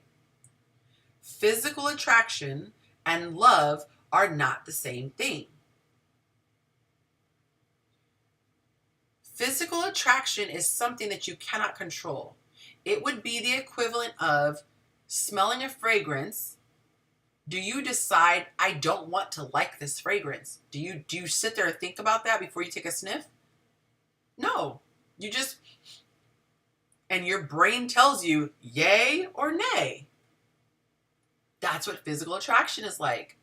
Physical attraction and love are not the same thing. Physical attraction is something that you cannot control. It would be the equivalent of smelling a fragrance. Do you decide, I don't want to like this fragrance? Do you sit there and think about that before you take a sniff? No. You just, and your brain tells you yay or nay. That's what physical attraction is like.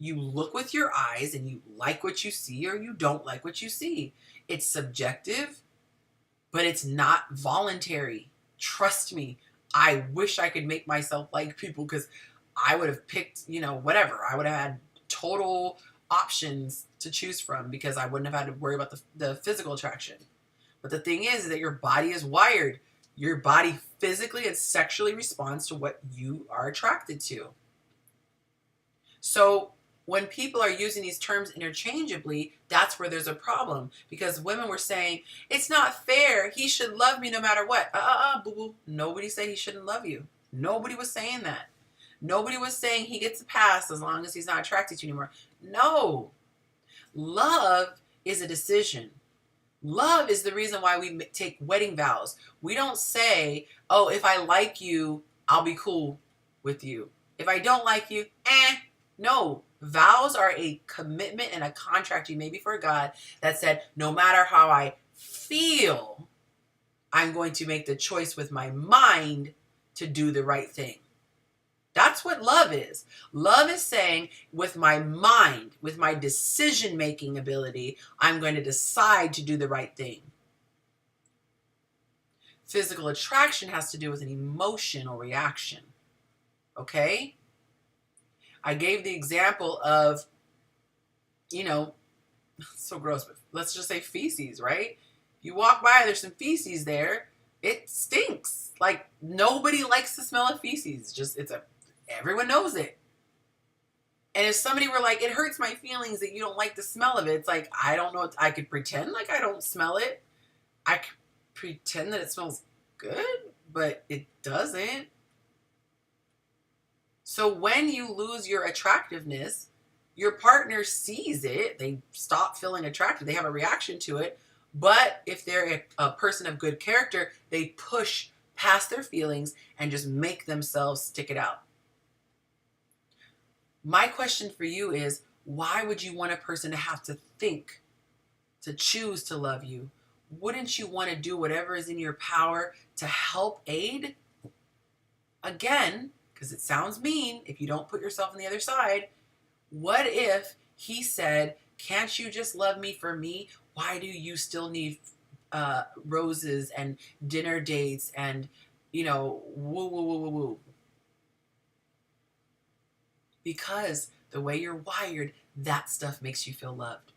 You look with your eyes and you like what you see or you don't like what you see. It's subjective, but it's not voluntary. Trust me. I wish I could make myself like people because I would have picked, whatever. I would have had total options to choose from because I wouldn't have had to worry about the physical attraction. But the thing is that your body is wired. Your body physically and sexually responds to what you are attracted to. So when people are using these terms interchangeably, that's where there's a problem. Because women were saying, it's not fair. He should love me no matter what. Boo-boo. Nobody said he shouldn't love you. Nobody was saying that. Nobody was saying he gets a pass as long as he's not attracted to you anymore. No. Love is a decision. Love is the reason why we take wedding vows. We don't say, oh, if I like you, I'll be cool with you. If I don't like you, no. Vows are a commitment and a contract you made before God that said, no matter how I feel, I'm going to make the choice with my mind to do the right thing. That's what love is. Love is saying, with my mind, with my decision-making ability, I'm going to decide to do the right thing. Physical attraction has to do with an emotional reaction. Okay? I gave the example of, so gross, but let's just say feces, right? You walk by, there's some feces there. It stinks. Like, nobody likes the smell of feces. Everyone knows it. And if somebody were like, it hurts my feelings that you don't like the smell of it, it's like, I don't know. I could pretend like I don't smell it. I could pretend that it smells good, but it doesn't. So when you lose your attractiveness, your partner sees it. They stop feeling attracted. They have a reaction to it. But if they're a person of good character, they push past their feelings and just make themselves stick it out. My question for you is, why would you want a person to have to think, to choose to love you? Wouldn't you want to do whatever is in your power to help aid? Again, because it sounds mean if you don't put yourself on the other side. What if he said, can't you just love me for me? Why do you still need roses and dinner dates and, woo? Because the way you're wired, that stuff makes you feel loved.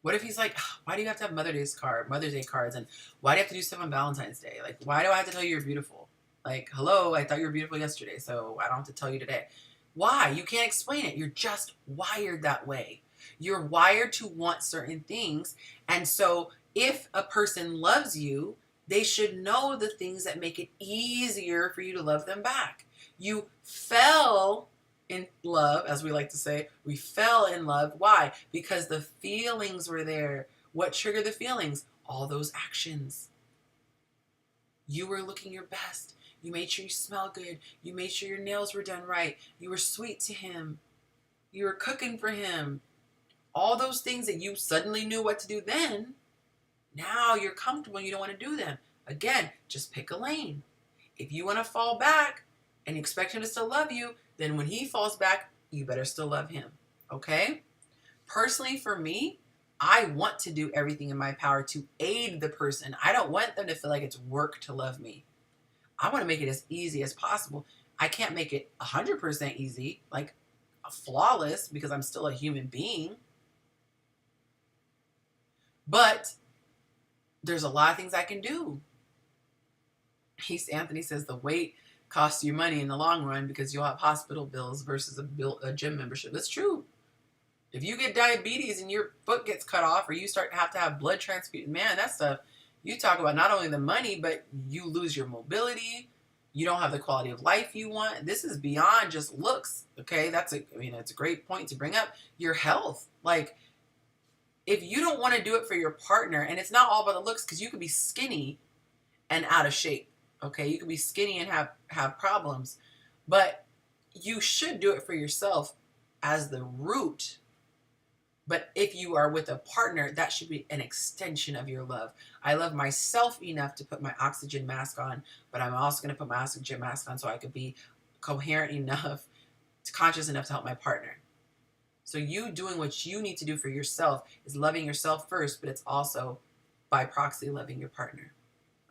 What if he's like, why do you have to have Mother's Day cards? And why do you have to do stuff on Valentine's Day? Like, why do I have to tell you you're beautiful? Like, hello, I thought you were beautiful yesterday, so I don't have to tell you today. Why? You can't explain it. You're just wired that way. You're wired to want certain things. And so if a person loves you, they should know the things that make it easier for you to love them back. You fell in love, as we like to say. We fell in love. Why? Because the feelings were there. What triggered the feelings? All those actions. You were looking your best. You made sure you smelled good. You made sure your nails were done right. You were sweet to him. You were cooking for him. All those things that you suddenly knew what to do then, now you're comfortable and you don't want to do them. Again, just pick a lane. If you want to fall back and expect him to still love you, then when he falls back, you better still love him. Okay? Personally, for me, I want to do everything in my power to aid the person. I don't want them to feel like it's work to love me. I want to make it as easy as possible. I can't make it 100% easy, like flawless, because I'm still a human being. But there's a lot of things I can do. Anthony says the weight costs you money in the long run because you'll have hospital bills versus a gym membership. That's true. If you get diabetes and your foot gets cut off, or you start to have blood transfusion, man, that stuff, you talk about not only the money, but you lose your mobility. You don't have the quality of life you want. This is beyond just looks. Okay. It's a great point to bring up. Your health. Like, if you don't want to do it for your partner, and it's not all about the looks, because you could be skinny and out of shape. Okay. You could be skinny and have problems, but you should do it for yourself as the root. But if you are with a partner, that should be an extension of your love. I love myself enough to put my oxygen mask on, but I'm also going to put my oxygen mask on so I could be coherent enough, conscious enough to help my partner. So you doing what you need to do for yourself is loving yourself first, but it's also by proxy loving your partner.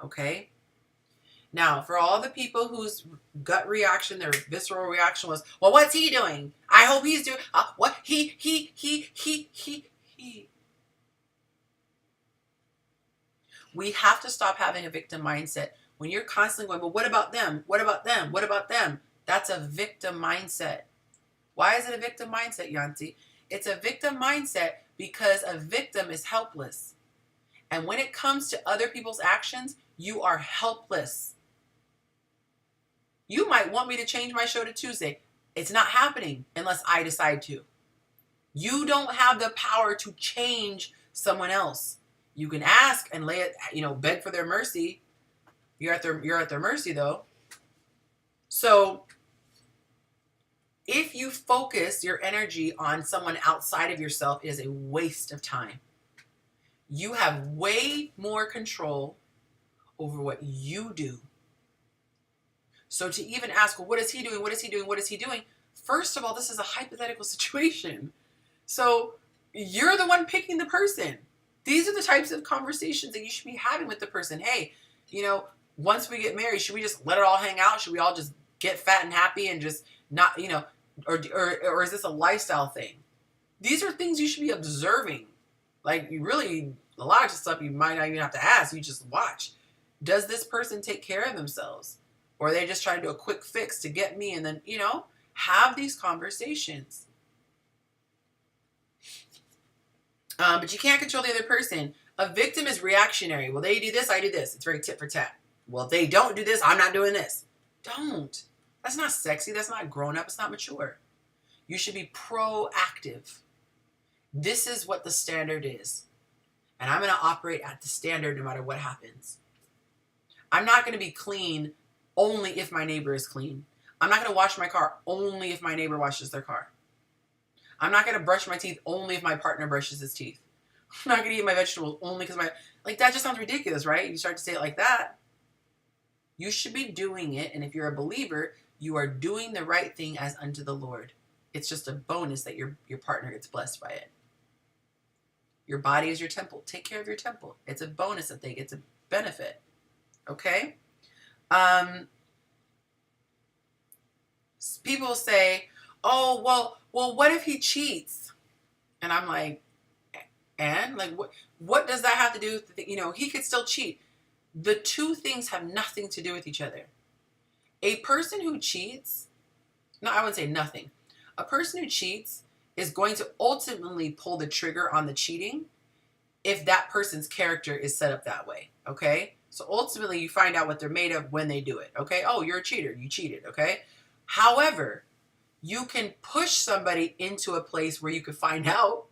Okay? Now, for all the people whose gut reaction, their visceral reaction was, well, what's he doing? I hope he's doing, what? He. We have to stop having a victim mindset. When you're constantly going, well, what about them? What about them? What about them? That's a victim mindset. Why is it a victim mindset, Yonci? It's a victim mindset because a victim is helpless. And when it comes to other people's actions, you are helpless. You might want me to change my show to Tuesday. It's not happening unless I decide to. You don't have the power to change someone else. You can ask and lay it, beg for their mercy. You're at their mercy though. So if you focus your energy on someone outside of yourself, it is a waste of time. You have way more control over what you do. So to even ask, well, what is he doing? What is he doing? What is he doing? First of all, this is a hypothetical situation. So you're the one picking the person. These are the types of conversations that you should be having with the person. Hey, once we get married, should we just let it all hang out? Should we all just get fat and happy and just not, or is this a lifestyle thing? These are things you should be observing. Like you really, a lot of stuff you might not even have to ask. You just watch. Does this person take care of themselves? Or are they just trying to do a quick fix to get me? And then, have these conversations. But you can't control the other person. A victim is reactionary. Well, they do this, I do this. It's very tit for tat. Well, if they don't do this, I'm not doing this. Don't. That's not sexy. That's not grown up. It's not mature. You should be proactive. This is what the standard is. And I'm going to operate at the standard no matter what happens. I'm not going to be clean only if my neighbor is clean. I'm not going to wash my car only if my neighbor washes their car. I'm not going to brush my teeth only if my partner brushes his teeth. I'm not going to eat my vegetables only because that just sounds ridiculous, right? You start to say it like that. You should be doing it. And if you're a believer, you are doing the right thing as unto the Lord. It's just a bonus that your partner gets blessed by it. Your body is your temple. Take care of your temple. It's a bonus that they get to benefit. Okay? People say, oh, well, what if he cheats? And I'm like, and like, what does that have to do with, he could still cheat. The two things have nothing to do with each other. A person who cheats, no, I wouldn't say nothing. A person who cheats is going to ultimately pull the trigger on the cheating if that person's character is set up that way. Okay. So ultimately you find out what they're made of when they do it. Okay. Oh, you're a cheater. You cheated. Okay. However, you can push somebody into a place where you could find out.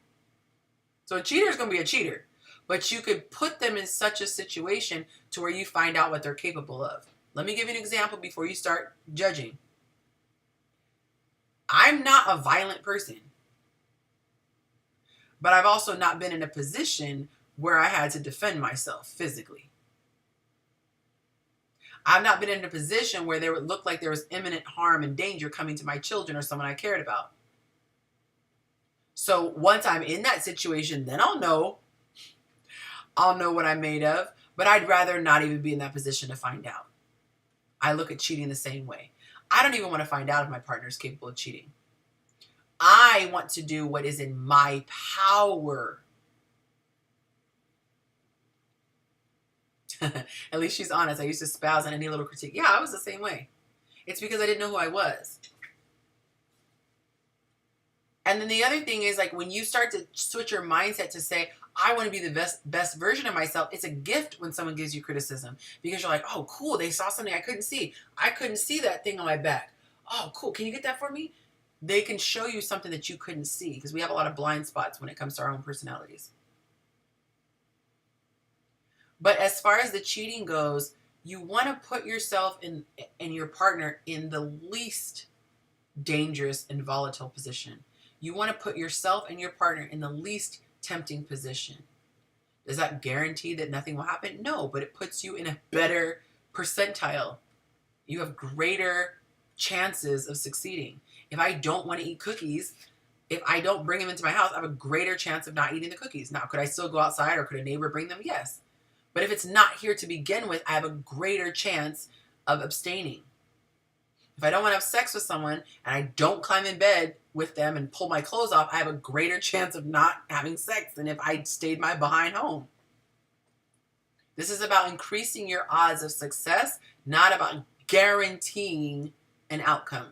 So a cheater is going to be a cheater, but you could put them in such a situation to where you find out what they're capable of. Let me give you an example before you start judging. I'm not a violent person, but I've also not been in a position where I had to defend myself physically. I've not been in a position where there would look like there was imminent harm and danger coming to my children or someone I cared about. So once I'm in that situation, then I'll know what I'm made of, but I'd rather not even be in that position to find out. I look at cheating the same way. I don't even want to find out if my partner is capable of cheating. I want to do what is in my power. At least she's honest. I used to espouse on any little critique. Yeah, I was the same way. It's because I didn't know who I was. And then the other thing is, like, when you start to switch your mindset to say, I want to be the best version of myself, it's a gift when someone gives you criticism, because you're like, oh, cool, they saw something I couldn't see. I couldn't see that thing on my back. Oh, cool. Can you get that for me? They can show you something that you couldn't see, because we have a lot of blind spots when it comes to our own personalities. But as far as the cheating goes, you want to put yourself and your partner in the least dangerous and volatile position. You want to put yourself and your partner in the least tempting position. Does that guarantee that nothing will happen? No, but it puts you in a better percentile. You have greater chances of succeeding. If I don't want to eat cookies, if I don't bring them into my house, I have a greater chance of not eating the cookies. Now, could I still go outside, or could a neighbor bring them? Yes. But if it's not here to begin with, I have a greater chance of abstaining. If I don't want to have sex with someone and I don't climb in bed with them and pull my clothes off, I have a greater chance of not having sex than if I stayed my behind home. This is about increasing your odds of success, not about guaranteeing an outcome.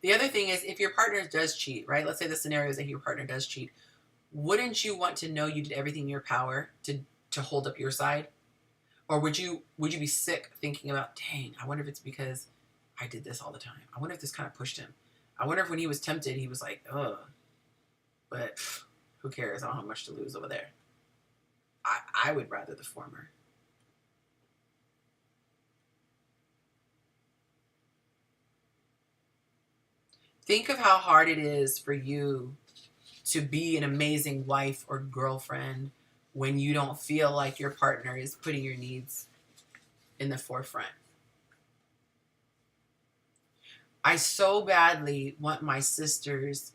The other thing is, if your partner does cheat, right? Let's say the scenario is that your partner does cheat. Wouldn't you want to know you did everything in your power to hold up your side? Or would you be sick thinking about, dang, I wonder if it's because I did this all the time. I wonder if this kind of pushed him. I wonder if when he was tempted, he was like, ugh, but who cares? I don't have much to lose over there. I would rather the former. Think of how hard it is for you to be an amazing wife or girlfriend when you don't feel like your partner is putting your needs in the forefront. I so badly want my sisters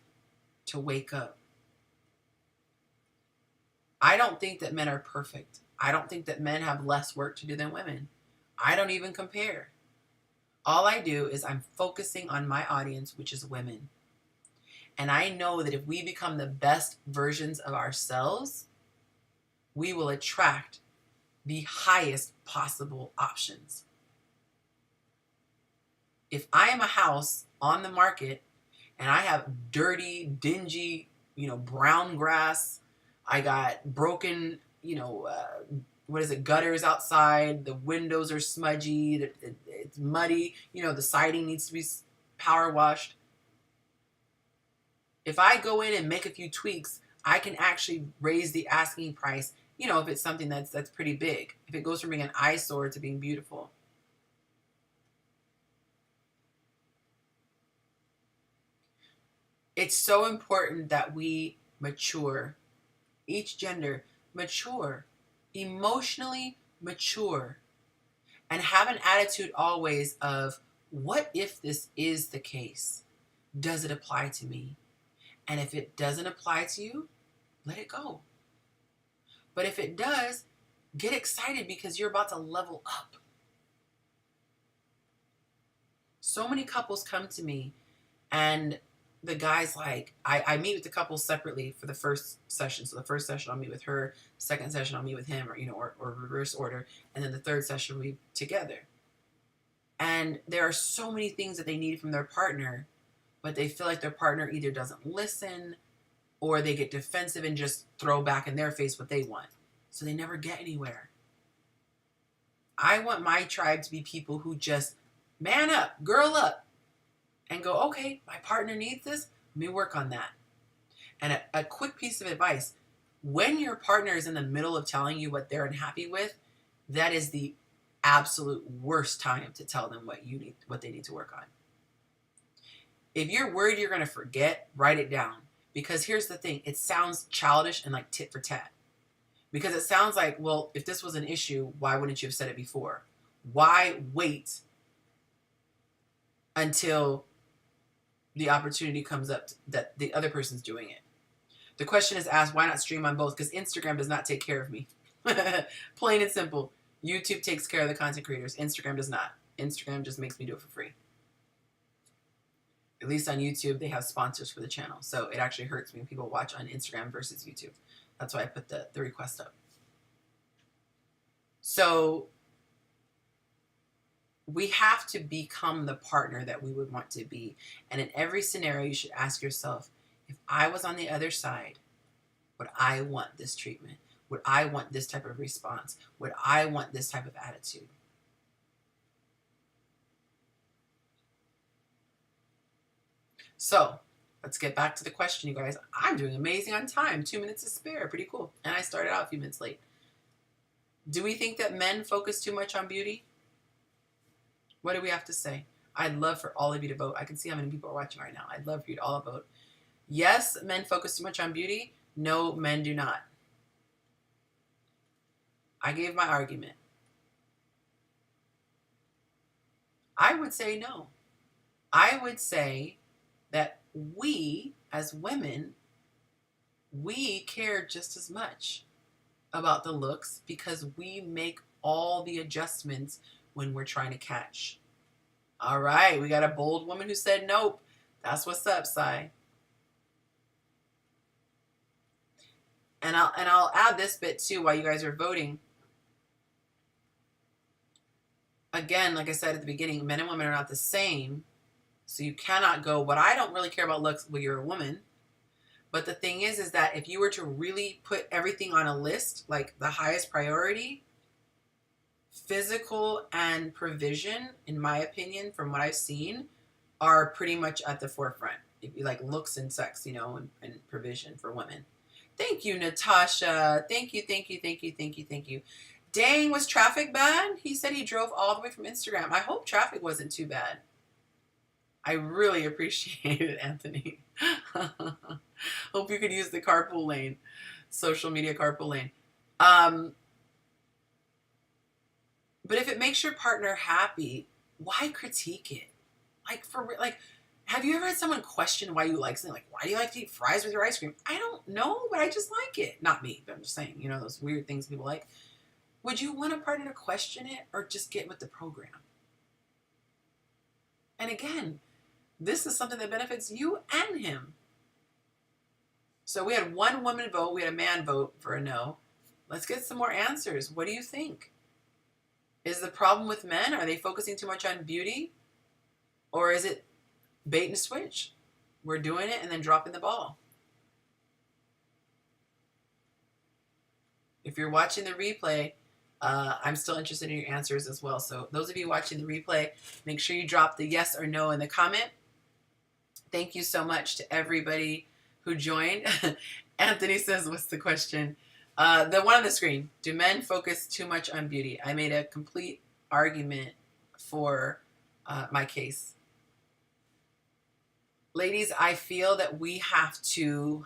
to wake up. I don't think that men are perfect. I don't think that men have less work to do than women. I don't even compare. All I do is I'm focusing on my audience, which is women. And I know that if we become the best versions of ourselves, we will attract the highest possible options. If I am a house on the market and I have dirty, dingy, brown grass, I got broken, gutters outside, the windows are smudgy, it's muddy, the siding needs to be power washed. If I go in and make a few tweaks, I can actually raise the asking price, if it's something that's pretty big. If it goes from being an eyesore to being beautiful. It's so important that we mature. Each gender mature, emotionally mature, and have an attitude always of, what if this is the case? Does it apply to me? And if it doesn't apply to you, let it go. But if it does, get excited because you're about to level up. So many couples come to me and the guy's like, I meet with the couples separately for the first session. So the first session I'll meet with her, second session I'll meet with him, or reverse order. And then the third session we'll be together. And there are so many things that they need from their partner, but they feel like their partner either doesn't listen or they get defensive and just throw back in their face what they want. So they never get anywhere. I want my tribe to be people who just man up, girl up, and go, okay, my partner needs this, let me work on that. And a quick piece of advice, when your partner is in the middle of telling you what they're unhappy with, that is the absolute worst time to tell them what they need to work on. If you're worried you're going to forget, write it down. Because here's the thing, it sounds childish and like tit for tat. Because it sounds like, well, if this was an issue, why wouldn't you have said it before? Why wait until the opportunity comes up that the other person's doing it? The question is asked, why not stream on both? Because Instagram does not take care of me. Plain and simple. YouTube takes care of the content creators. Instagram does not. Instagram just makes me do it for free. At least on YouTube, they have sponsors for the channel. So it actually hurts me when people watch on Instagram versus YouTube. That's why I put the request up. So we have to become the partner that we would want to be. And in every scenario, you should ask yourself, if I was on the other side, would I want this treatment? Would I want this type of response? Would I want this type of attitude? So let's get back to the question, you guys. I'm doing amazing on time. 2 minutes to spare. Pretty cool. And I started out a few minutes late. Do we think that men focus too much on beauty? What do we have to say? I'd love for all of you to vote. I can see how many people are watching right now. I'd love for you to all vote. Yes, men focus too much on beauty. No, men do not. I gave my argument. I would say no. I would say that we, as women, we care just as much about the looks because we make all the adjustments when we're trying to catch. All right, we got a bold woman who said nope. That's what's up, Sai. And I'll add this bit too while you guys are voting. Again, like I said at the beginning, men and women are not the same. So you cannot go, but I don't really care about looks. Well, you're a woman. But the thing is that if you were to really put everything on a list, like the highest priority, physical and provision, in my opinion, from what I've seen, are pretty much at the forefront. If you like looks and sex, you know, and provision for women. Thank you, Natasha. Thank you, thank you, thank you, thank you, thank you. Dang, was traffic bad? He said he drove all the way from Instagram. I hope traffic wasn't too bad. I really appreciate it, Anthony. Hope you could use the carpool lane, social media carpool lane. But if it makes your partner happy, why critique it? Like, have you ever had someone question why you like something? Like, why do you like to eat fries with your ice cream? I don't know, but I just like it. Not me, but I'm just saying, you know, those weird things people like. Would you want a partner to question it or just get with the program? And again, this is something that benefits you and him. So we had one woman vote. We had a man vote for a no. Let's get some more answers. What do you think? Is the problem with men? Are they focusing too much on beauty? Or is it bait and switch? We're doing it and then dropping the ball. If you're watching the replay, I'm still interested in your answers as well. So those of you watching the replay, make sure you drop the yes or no in the comment. Thank you so much to everybody who joined. Anthony says, what's the question? The one on the screen. Do men focus too much on beauty? I made a complete argument for my case. Ladies, I feel that we have to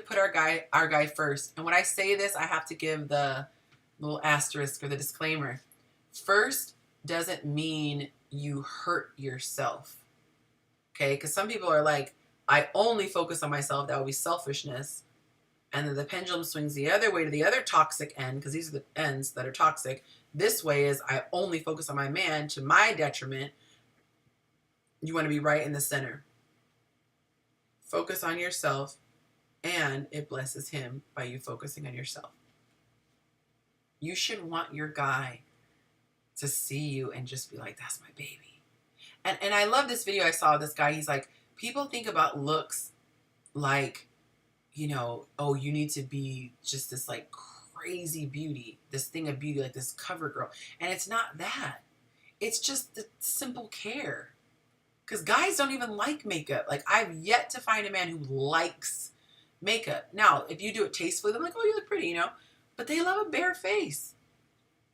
put our guy first. And when I say this, I have to give the little asterisk or the disclaimer. First doesn't mean you hurt yourself. Okay? Because some people are like, I only focus on myself. That would be selfishness. And then the pendulum swings the other way to the other toxic end, because these are the ends that are toxic. This way is I only focus on my man to my detriment. You want to be right in the center. Focus on yourself, and it blesses him by you focusing on yourself. You should want your guy to see you and just be like, that's my baby. And I love this video I saw of this guy. He's like, people think about looks like, you know, oh, you need to be just this like crazy beauty, this thing of beauty, like this cover girl. And it's not that. It's just the simple care. Because guys don't even like makeup. Like, I've yet to find a man who likes makeup. Now, if you do it tastefully, they're like, oh, you look pretty, you know. But they love a bare face.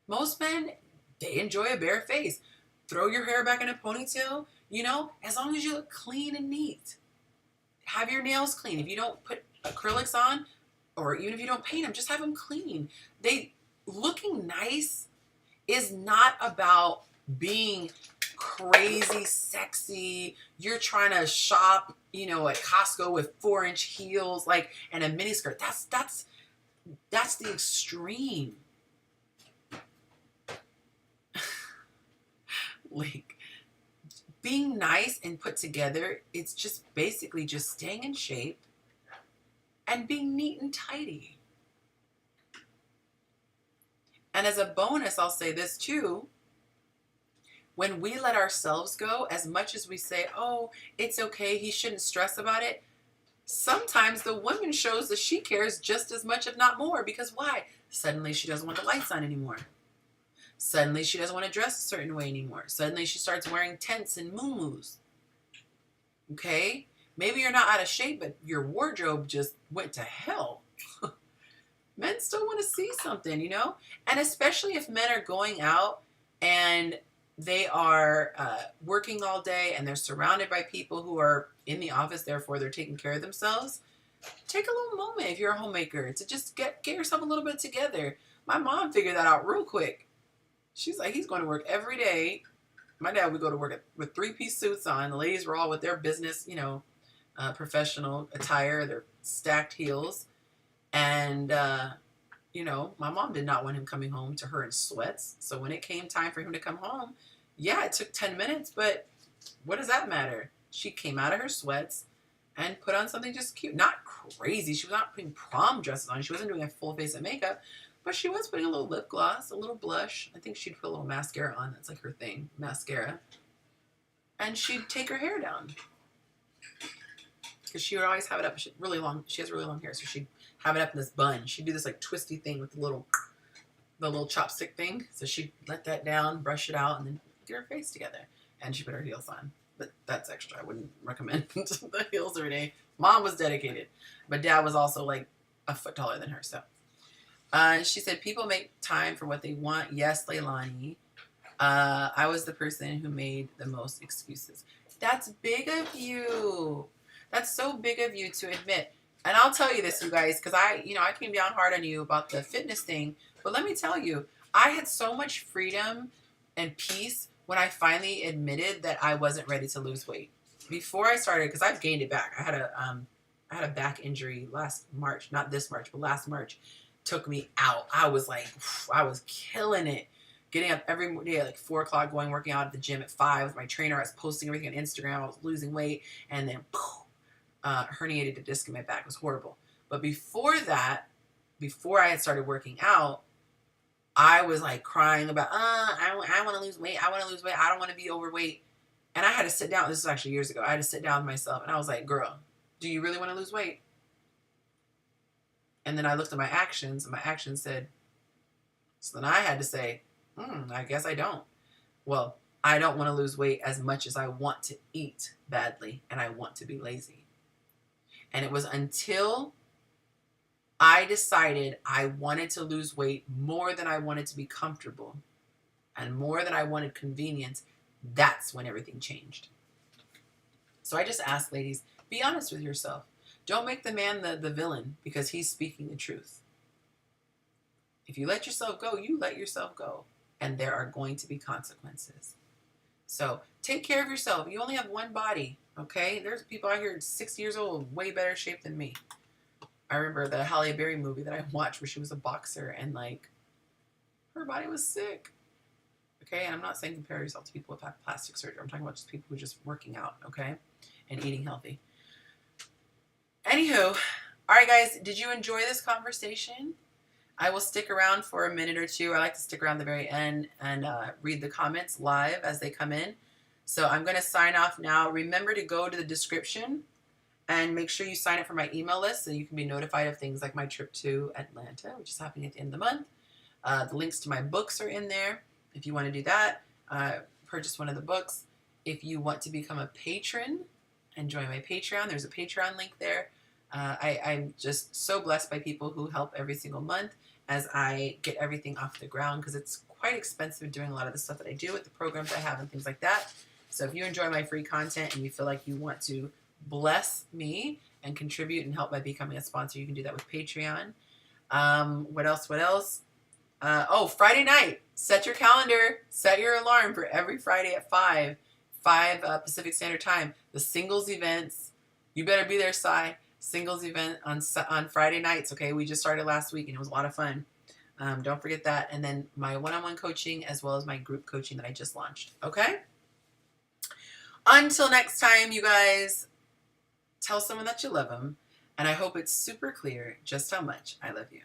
Most men, they enjoy a bare face. Throw your hair back in a ponytail, you know, as long as you look clean and neat. Have your nails clean. If you don't put acrylics on, or even if you don't paint them, just have them clean. Looking nice is not about being crazy sexy. You're trying to shop, you know, at Costco with 4-inch heels, like, and a mini skirt. That's the extreme. Like, being nice and put together, it's just basically just staying in shape and being neat and tidy. And as a bonus, I'll say this too. When we let ourselves go, as much as we say, oh, it's okay, he shouldn't stress about it, sometimes the woman shows that she cares just as much, if not more. Because why? Suddenly she doesn't want the lights on anymore. Suddenly she doesn't want to dress a certain way anymore. Suddenly she starts wearing tents and muumuus. Okay? Maybe you're not out of shape, but your wardrobe just went to hell. Men still want to see something, you know? And especially if men are going out and they are working all day and they're surrounded by people who are in the office, therefore they're taking care of themselves. Take a little moment, if you're a homemaker, to just get yourself a little bit together. My mom figured that out real quick. She's like, he's going to work every day. My dad would go to work with 3-piece suits on. The ladies were all with their business, you know, professional attire, their stacked heels. And, you know, my mom did not want him coming home to her in sweats. So when it came time for him to come home, yeah, it took 10 minutes, but what does that matter? She came out of her sweats and put on something just cute. Not crazy. She was not putting prom dresses on. She wasn't doing a full face of makeup, But she was putting a little lip gloss, a little blush. I think she'd put a little mascara on. That's like her thing, mascara. And she'd take her hair down. Because she would always have it up really long. She has really long hair, so she'd have it up in this bun. She'd do this like twisty thing with the little chopstick thing. So she'd let that down, brush it out, and then get her face together. And she put her heels on. But that's extra. I wouldn't recommend the heels every day. Mom was dedicated. But Dad was also like a foot taller than her. So she said, people make time for what they want. Yes, Leilani. I was the person who made the most excuses. That's big of you. That's so big of you to admit. And I'll tell you this, you guys, because I came down hard on you about the fitness thing. But let me tell you, I had so much freedom and peace when I finally admitted that I wasn't ready to lose weight. Before I started, because I've gained it back. I had a back injury last March, not this March, but last March. Took me out. I was killing it. Getting up every day at like 4 o'clock, going working out at the gym at 5 with my trainer. I was posting everything on Instagram. I was losing weight, and then herniated a disc in my back. It was horrible. But before that, before I had started working out, I was like crying about, I want to lose weight. I want to lose weight. I don't want to be overweight. And I had to sit down. This was actually years ago. I had to sit down with myself, and I was like, girl, do you really want to lose weight? And then I looked at my actions, and my actions said, so then I had to say, I guess I don't. Well, I don't want to lose weight as much as I want to eat badly, and I want to be lazy. And it was until I decided I wanted to lose weight more than I wanted to be comfortable and more than I wanted convenience, that's when everything changed. So I just ask, ladies, be honest with yourself. Don't make the man the villain because he's speaking the truth. If you let yourself go, you let yourself go. And there are going to be consequences. So take care of yourself. You only have one body, okay? There's people out here 6 years old, way better shape than me. I remember the Halle Berry movie that I watched where she was a boxer and like her body was sick. Okay, and I'm not saying compare yourself to people who have plastic surgery. I'm talking about just people who are just working out, okay? And eating healthy. Anywho, all right, guys, did you enjoy this conversation? I will stick around for a minute or two. I like to stick around the very end and read the comments live as they come in. So I'm going to sign off now. Remember to go to the description and make sure you sign up for my email list so you can be notified of things like my trip to Atlanta, which is happening at the end of the month. The links to my books are in there. If you want to do that, purchase one of the books. If you want to become a patron and join my Patreon, there's a Patreon link there. I'm just so blessed by people who help every single month as I get everything off the ground because it's quite expensive doing a lot of the stuff that I do with the programs I have and things like that. So if you enjoy my free content and you feel like you want to bless me and contribute and help by becoming a sponsor, you can do that with Patreon. What else? Friday night. Set your calendar. Set your alarm for every Friday at 5 Pacific Standard Time. The singles events. You better be there, Cy. Singles event on Friday nights, okay? We just started last week, and it was a lot of fun. Don't forget that. And then my one-on-one coaching as well as my group coaching that I just launched, okay? Until next time, you guys, tell someone that you love them, and I hope it's super clear just how much I love you.